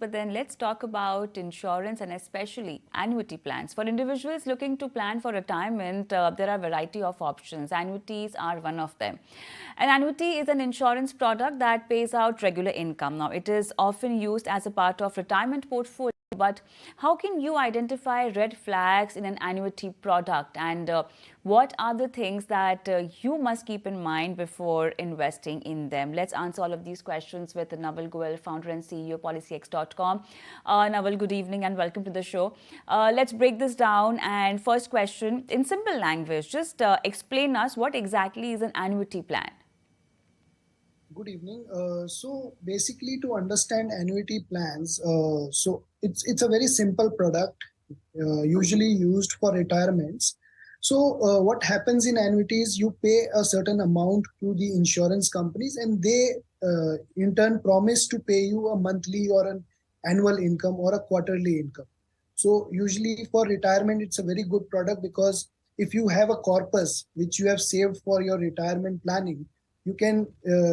But then let's talk about insurance and especially annuity plans. For individuals looking to plan for retirement, there are a variety of options. Annuities are one of them. An annuity is an insurance product that pays out regular income. Now, it is often used as a part of retirement portfolio. But how can you identify red flags in an annuity product, and what are the things that you must keep in mind before investing in them? Let's answer all of these questions with Naval Goel, founder and CEO, PolicyX.com. Naval, good evening and welcome to the show. Let's break this down. And first question, in simple language, just explain us what exactly is an annuity plan. Good evening. So basically, to understand annuity plans, so it's a very simple product, usually used for retirements. So what happens in annuities, you pay a certain amount to the insurance companies, and they in turn promise to pay you a monthly or an annual income or a quarterly income. So usually for retirement, it's a very good product because if you have a corpus which you have saved for your retirement planning, you can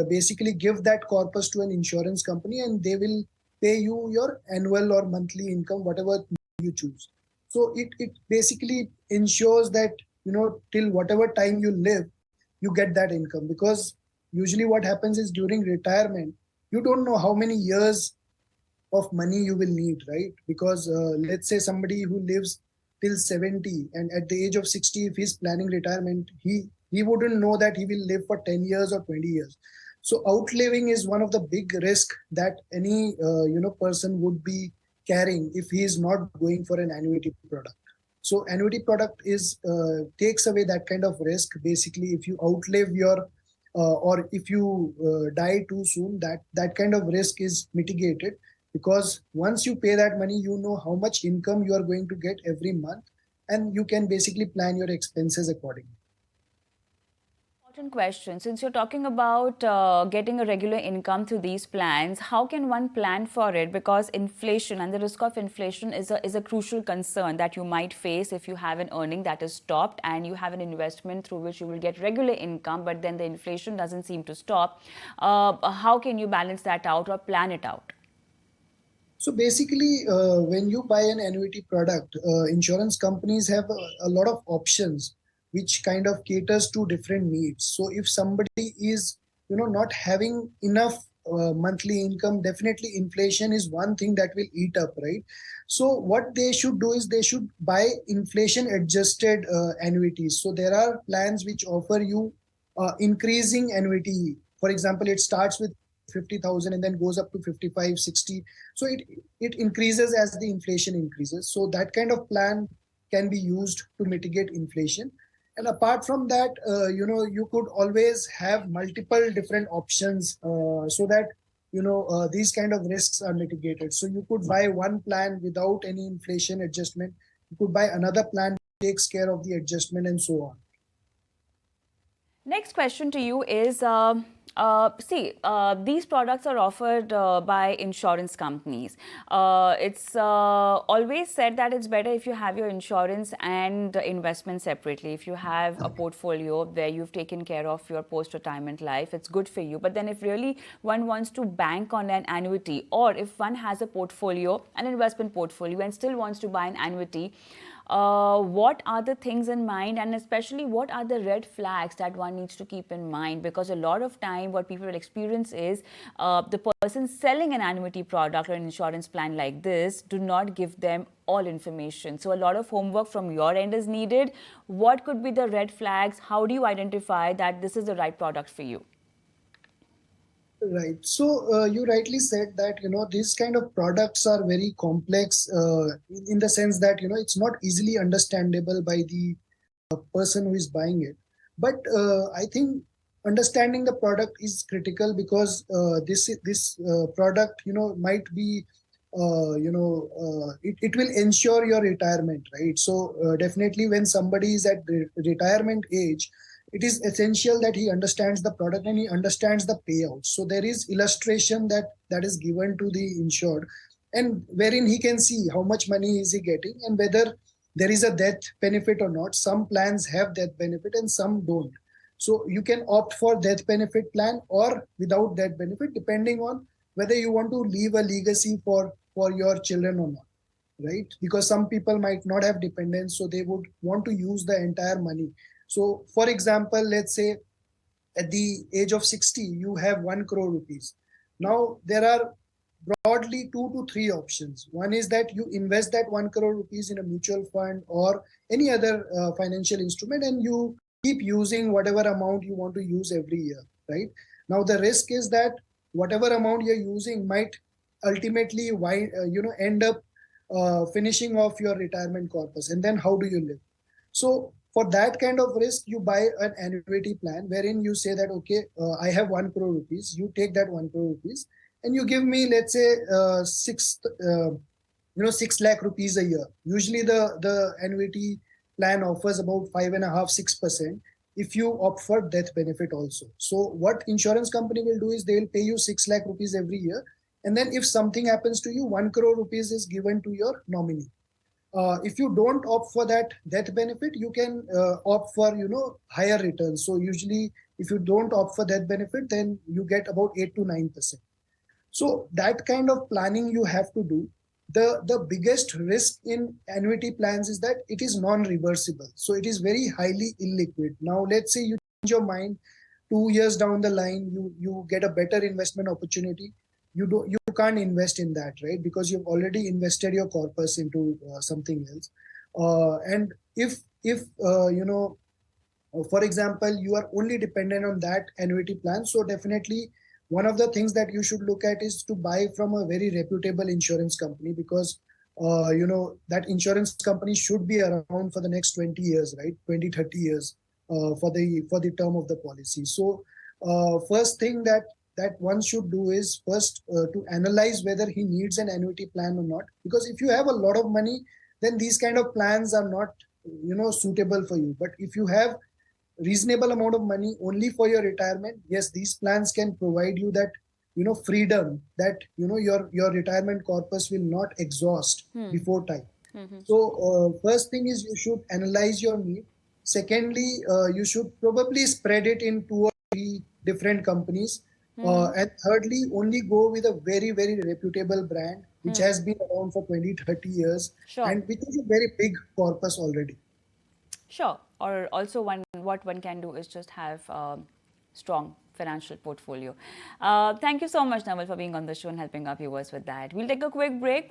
basically give that corpus to an insurance company and they will pay you your annual or monthly income, whatever you choose. So it basically ensures that, till whatever time you live, you get that income, because usually what happens is during retirement, you don't know how many years of money you will need, right? Because let's say somebody who lives till 70 and at the age of 60, if he's planning retirement, he wouldn't know that he will live for 10 years or 20 years. So outliving is one of the big risk that any person would be carrying if he is not going for an annuity product. So annuity product is takes away that kind of risk. Basically, if you outlive your or if you die too soon, that kind of risk is mitigated, because once you pay that money, you know how much income you are going to get every month, and you can basically plan your expenses accordingly. Important question. Since you're talking about getting a regular income through these plans, how can one plan for it? Because inflation and the risk of inflation is a crucial concern that you might face if you have an earning that is stopped and you have an investment through which you will get regular income, but then the inflation doesn't seem to stop. How can you balance that out or plan it out? So basically, when you buy an annuity product, insurance companies have a lot of options which kind of caters to different needs. So if somebody is, not having enough monthly income, definitely inflation is one thing that will eat up, right? So what they should do is they should buy inflation adjusted annuities. So there are plans which offer you increasing annuity. For example, it starts with 50,000 and then goes up to 55, 60. So it increases as the inflation increases. So that kind of plan can be used to mitigate inflation. And apart from that, you could always have multiple different options so that, these kind of risks are mitigated. So you could buy one plan without any inflation adjustment. You could buy another plan that takes care of the adjustment and so on. Next question to you is, these products are offered by insurance companies. It's always said that it's better if you have your insurance and investment separately. If you have a portfolio where you've taken care of your post-retirement life, it's good for you. But then if really one wants to bank on an annuity, or if one has a portfolio, an investment portfolio, and still wants to buy an annuity, what are the things in mind, and especially what are the red flags that one needs to keep in mind? Because a lot of time what people will experience is the person selling an annuity product or an insurance plan like this do not give them all information. So a lot of homework from your end is needed. What could be the red flags? How do you identify that this is the right product for you? Right. So you rightly said that, these kind of products are very complex in the sense that, it's not easily understandable by the person who is buying it. But I think understanding the product is critical, because this product, might be, it will ensure your retirement, right? So definitely when somebody is at the retirement age, it is essential that he understands the product and he understands the payout. So there is illustration that is given to the insured, and wherein he can see how much money is he getting and whether there is a death benefit or not. Some plans have death benefit and some don't. So you can opt for death benefit plan or without death benefit, depending on whether you want to leave a legacy for for your children or not, right? Because some people might not have dependents, so they would want to use the entire money. So for example, let's say at the age of 60 you have 1 crore rupees. Now there are broadly 2 to 3 options. One is that you invest that 1 crore rupees in a mutual fund or any other financial instrument, and you keep using whatever amount you want to use every year, right? Now the risk is that whatever amount you're using might ultimately end up finishing off your retirement corpus, and then how do you live? So for that kind of risk, you buy an annuity plan wherein you say that, okay, I have 1 crore rupees. You take that 1 crore rupees and you give me, let's say, 6 lakh rupees a year. Usually the annuity plan offers about 5.5, 6% if you opt for death benefit also. So what insurance company will do is they will pay you 6 lakh rupees every year. And then if something happens to you, 1 crore rupees is given to your nominee. If you don't opt for that death benefit, you can opt for higher returns. So usually, if you don't opt for death benefit, then you get about 8 to 9%. So that kind of planning you have to do. The biggest risk in annuity plans is that it is non-reversible. So it is very highly illiquid. Now let's say you change your mind 2 years down the line, you get a better investment opportunity. You can't invest in that, right? Because you've already invested your corpus into something else. And if for example, you are only dependent on that annuity plan, so definitely one of the things that you should look at is to buy from a very reputable insurance company, because that insurance company should be around for the next 20 years, right? 20, 30 years for the term of the policy. So first thing that one should do is first to analyze whether he needs an annuity plan or not. Because if you have a lot of money, then these kind of plans are not suitable for you. But if you have reasonable amount of money only for your retirement, yes, these plans can provide you that freedom, that your retirement corpus will not exhaust before time. So first thing is you should analyze your need. Secondly, you should probably spread it in 2 or 3 different companies. And thirdly, only go with a very, very reputable brand which has been around for 20, 30 years Sure. and which is a very big corpus already. Sure. Or also what one can do is just have a strong financial portfolio. Thank you so much, Naval, for being on the show and helping our viewers with that. We'll take a quick break.